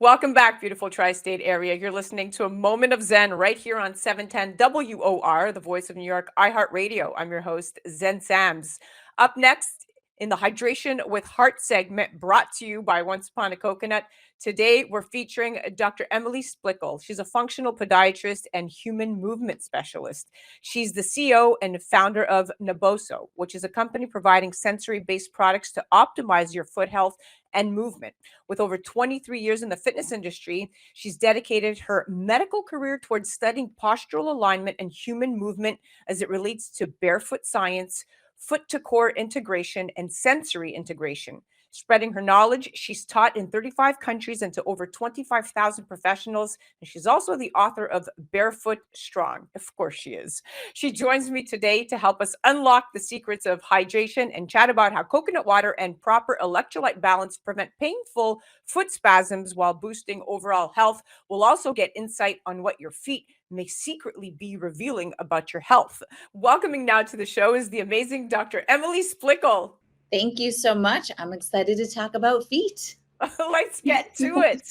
Welcome back, beautiful tri-state area. You're listening to a moment of Zen right here on 710 WOR, the voice of New York, iHeartRadio. I'm your host, Zen Sams. Up next in the Hydration with Heart segment, brought to you by Once Upon a Coconut. Today, we're featuring Dr. Emily Splichal. She's a functional podiatrist and human movement specialist. She's the CEO and founder of Naboso, which is a company providing sensory-based products to optimize your foot health and movement. With over 23 years in the fitness industry, she's dedicated her medical career towards studying postural alignment and human movement as it relates to barefoot science, foot to core integration, and sensory integration. Spreading her knowledge, she's taught in 35 countries and to over 25,000 professionals. And she's also the author of Barefoot Strong. Of course, she is. She joins me today to help us unlock the secrets of hydration and chat about how coconut water and proper electrolyte balance prevent painful foot spasms while boosting overall health. We'll also get insight on what your feet may secretly be revealing about your health. Welcoming now to the show is the amazing Dr. Emily Splichal. Thank you so much. I'm excited to talk about feet. Let's get to it.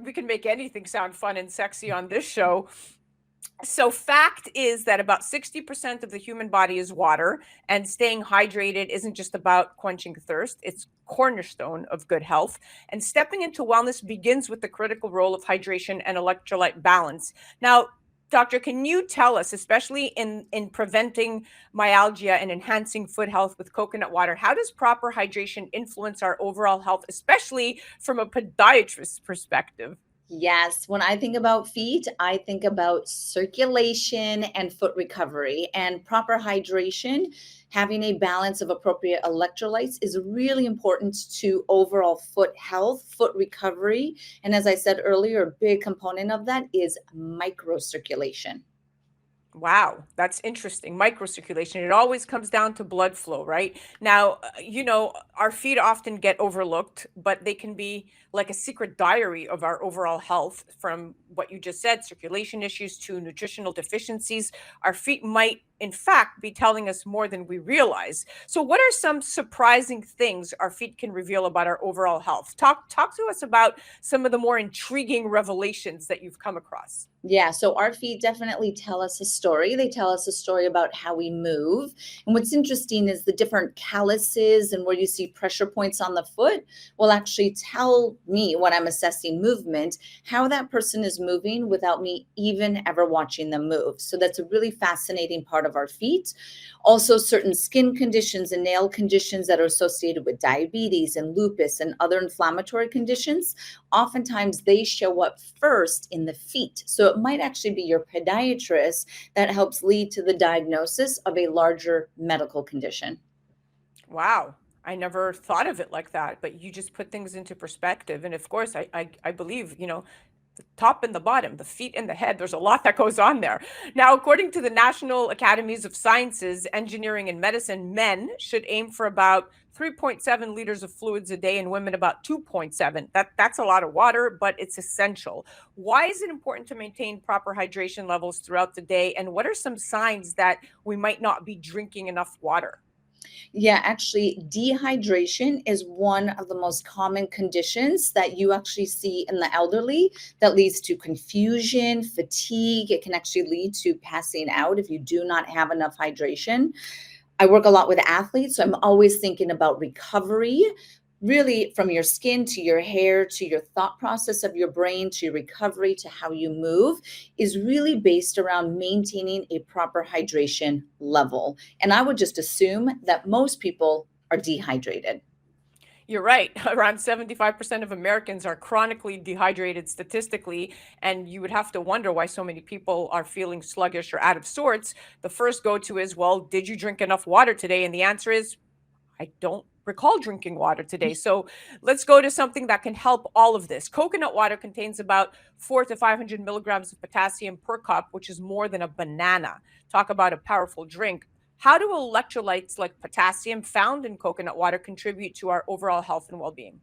We can make anything sound fun and sexy on this show. So fact is that about 60% of the human body is water, and staying hydrated isn't just about quenching thirst. It's cornerstone of good health. And stepping into wellness begins with the critical role of hydration and electrolyte balance. Now, Doctor, can you tell us, especially in preventing myalgia and enhancing foot health with coconut water, how does proper hydration influence our overall health, especially from a podiatrist's perspective? Yes, when I think about feet, I think about circulation and foot recovery and proper hydration. Having a balance of appropriate electrolytes is really important to overall foot health, foot recovery. And as I said earlier, a big component of that is microcirculation. Wow, that's interesting. Microcirculation. It always comes down to blood flow, right? Now, our feet often get overlooked, but they can be like a secret diary of our overall health from what you just said, circulation issues to nutritional deficiencies. Our feet might, in fact, be telling us more than we realize. So, what are some surprising things our feet can reveal about our overall health? Talk to us about some of the more intriguing revelations that you've come across. Yeah, so our feet definitely tell us a story. They tell us a story about how we move. And what's interesting is the different calluses and where you see pressure points on the foot will actually tell me when I'm assessing movement how that person is moving without me even ever watching them move. So that's a really fascinating part of our feet. Also, certain skin conditions and nail conditions that are associated with diabetes and lupus and other inflammatory conditions, oftentimes they show up first in the feet. So it might actually be your podiatrist that helps lead to the diagnosis of a larger medical condition. Wow. I never thought of it like that, but you just put things into perspective. And of course, I believe, the top and the bottom, the feet and the head, there's a lot that goes on there. Now, according to the National Academies of Sciences, Engineering, and Medicine, men should aim for about 3.7 liters of fluids a day and women about 2.7. That's a lot of water, but it's essential. Why is it important to maintain proper hydration levels throughout the day? And what are some signs that we might not be drinking enough water? Yeah, actually, dehydration is one of the most common conditions that you actually see in the elderly that leads to confusion, fatigue. It can actually lead to passing out if you do not have enough hydration. I work a lot with athletes, so I'm always thinking about recovery, really from your skin to your hair to your thought process of your brain to your recovery to how you move is really based around maintaining a proper hydration level. And I would just assume that most people are dehydrated. You're right. Around 75% of Americans are chronically dehydrated statistically, and you would have to wonder why so many people are feeling sluggish or out of sorts. The first go to is, well, did you drink enough water today? And the answer is, I don't recall drinking water today. So let's go to something that can help all of this. Coconut water contains about 4 to 500 milligrams of potassium per cup, which is more than a banana. Talk about a powerful drink. How do electrolytes like potassium found in coconut water contribute to our overall health and well being?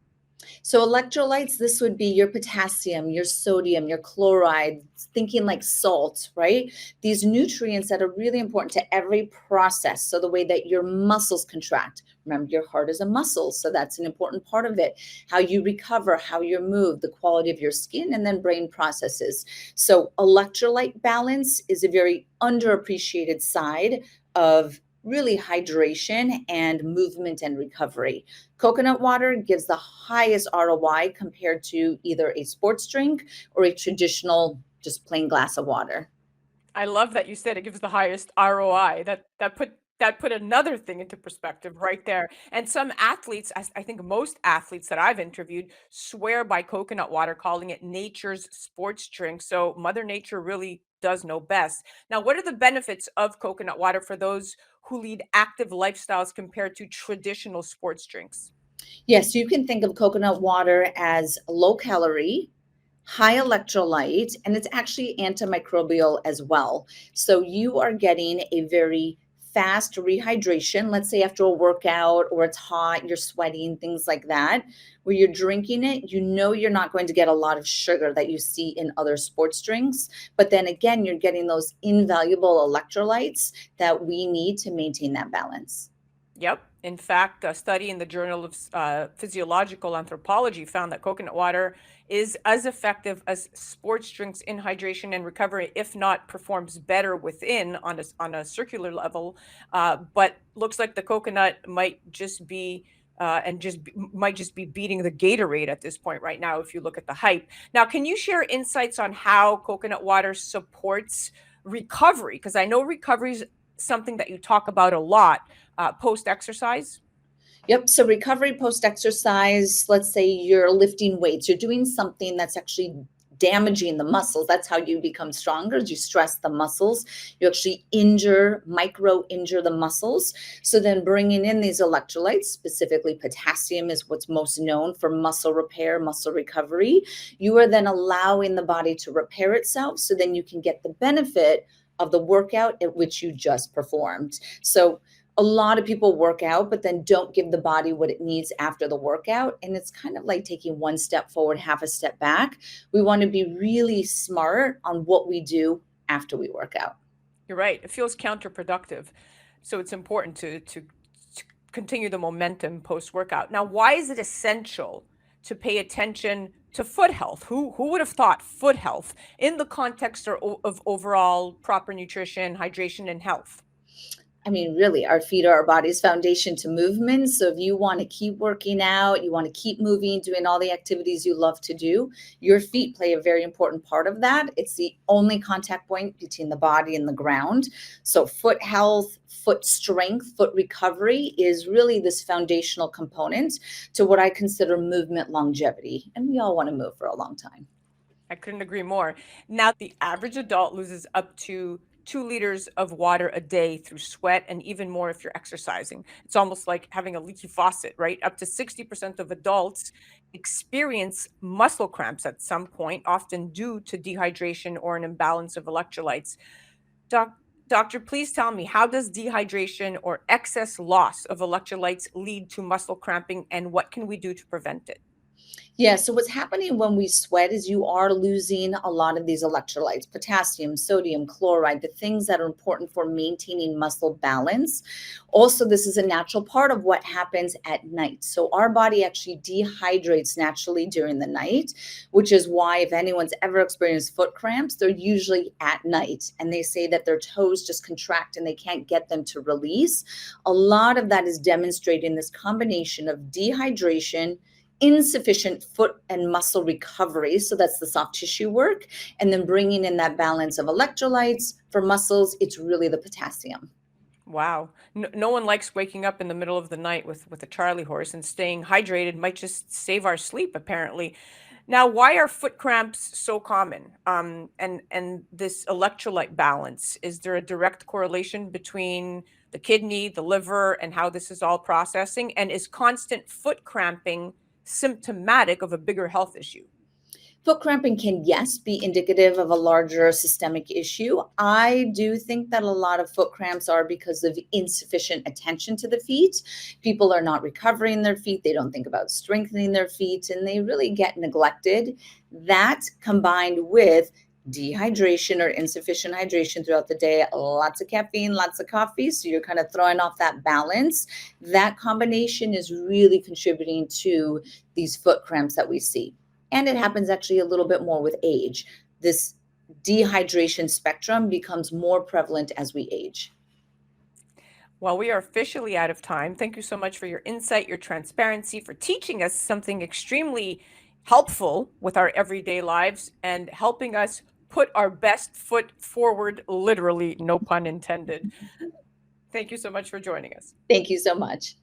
So electrolytes, this would be your potassium, your sodium, your chloride, thinking like salt, right? These nutrients that are really important to every process. So the way that your muscles contract. Remember, your heart is a muscle, so that's an important part of it. How you recover, how you move, the quality of your skin, and then brain processes. So electrolyte balance is a very underappreciated side of really hydration and movement and recovery. Coconut water gives the highest ROI compared to either a sports drink or a traditional just plain glass of water. I love that you said it gives the highest ROI. That put another thing into perspective right there. And some athletes, I think most athletes that I've interviewed swear by coconut water, calling it nature's sports drink. So Mother Nature really does know best. Now, what are the benefits of coconut water for those who lead active lifestyles compared to traditional sports drinks? Yes, you can think of coconut water as low calorie, high electrolyte, and it's actually antimicrobial as well. So you are getting a very fast rehydration, let's say after a workout or it's hot, you're sweating, things like that, where you're drinking it, you know you're not going to get a lot of sugar that you see in other sports drinks. But then again, you're getting those invaluable electrolytes that we need to maintain that balance. Yep. In fact, a study in the Journal of Physiological Anthropology found that coconut water is as effective as sports drinks in hydration and recovery, if not performs better within on a circular level. But looks like the coconut might just be might just be beating the Gatorade at this point right now if you look at the hype. Now, can you share insights on how coconut water supports recovery? Because I know recovery is something that you talk about a lot post exercise. Yep. So recovery post exercise, let's say you're lifting weights, you're doing something that's actually damaging the muscles. That's how you become stronger. Is you stress the muscles. You actually micro injure the muscles. So then bringing in these electrolytes, specifically potassium is what's most known for muscle repair, muscle recovery. You are then allowing the body to repair itself. So then you can get the benefit of the workout at which you just performed. So a lot of people work out, but then don't give the body what it needs after the workout. And it's kind of like taking one step forward, half a step back. We want to be really smart on what we do after we work out. You're right. It feels counterproductive. So it's important to continue the momentum post workout. Now, why is it essential to pay attention to foot health? Who would have thought foot health in the context of overall proper nutrition, hydration, and health? I mean, really, our feet are our body's foundation to movement. So if you want to keep working out, you want to keep moving, doing all the activities you love to do, your feet play a very important part of that. It's the only contact point between the body and the ground. So foot health, foot strength, foot recovery is really this foundational component to what I consider movement longevity. And we all want to move for a long time. I couldn't agree more. Now, the average adult loses up to 2 liters of water a day through sweat, and even more if you're exercising. It's almost like having a leaky faucet, right? Up to 60% of adults experience muscle cramps at some point, often due to dehydration or an imbalance of electrolytes. Doc, Doctor, please tell me, how does dehydration or excess loss of electrolytes lead to muscle cramping, and what can we do to prevent it? Yeah, so what's happening when we sweat is you are losing a lot of these electrolytes, potassium, sodium, chloride, the things that are important for maintaining muscle balance. Also, this is a natural part of what happens at night. So our body actually dehydrates naturally during the night, which is why if anyone's ever experienced foot cramps, they're usually at night. And they say that their toes just contract and they can't get them to release. A lot of that is demonstrating this combination of dehydration, insufficient foot and muscle recovery. So that's the soft tissue work. And then bringing in that balance of electrolytes for muscles, it's really the potassium. Wow. No one likes waking up in the middle of the night with a Charlie horse, and staying hydrated might just save our sleep, apparently. Now, why are foot cramps so common? And this electrolyte balance, is there a direct correlation between the kidney, the liver, and how this is all processing? And is constant foot cramping symptomatic of a bigger health issue? Foot cramping can, yes, be indicative of a larger systemic issue. I do think that a lot of foot cramps are because of insufficient attention to the feet. People are not recovering their feet. They don't think about strengthening their feet, and they really get neglected. That combined with dehydration or insufficient hydration throughout the day, lots of caffeine, lots of coffee, so you're kind of throwing off that balance. That combination is really contributing to these foot cramps that we see. And it happens actually a little bit more with age. This dehydration spectrum becomes more prevalent as we age. Well, we are officially out of time. Thank you so much for your insight, your transparency, for teaching us something extremely helpful with our everyday lives and helping us put our best foot forward, literally, no pun intended. Thank you so much for joining us. Thank you so much.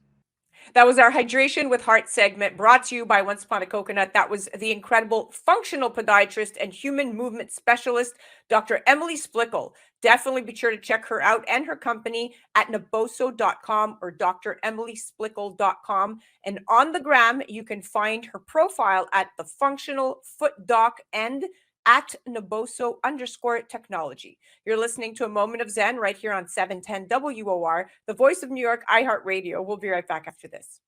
That was our Hydration with Heart segment, brought to you by Once Upon a Coconut. That was the incredible functional podiatrist and human movement specialist, Dr. Emily Splichal. Definitely be sure to check her out and her company at naboso.com or dremilysplichal.com. And on the gram, you can find her profile at the Functional Foot Doc and at Naboso_technology. You're listening to A Moment of Zen right here on 710 WOR, the voice of New York, iHeartRadio. We'll be right back after this.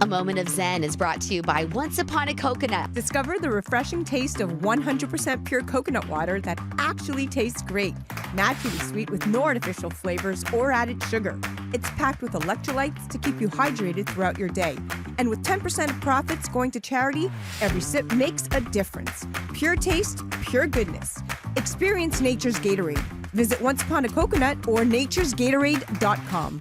A Moment of Zen is brought to you by Once Upon a Coconut. Discover the refreshing taste of 100% pure coconut water that actually tastes great. Naturally sweet with no artificial flavors or added sugar. It's packed with electrolytes to keep you hydrated throughout your day. And with 10% of profits going to charity, every sip makes a difference. Pure taste, pure goodness. Experience nature's Gatorade. Visit Once Upon a Coconut or naturesgatorade.com.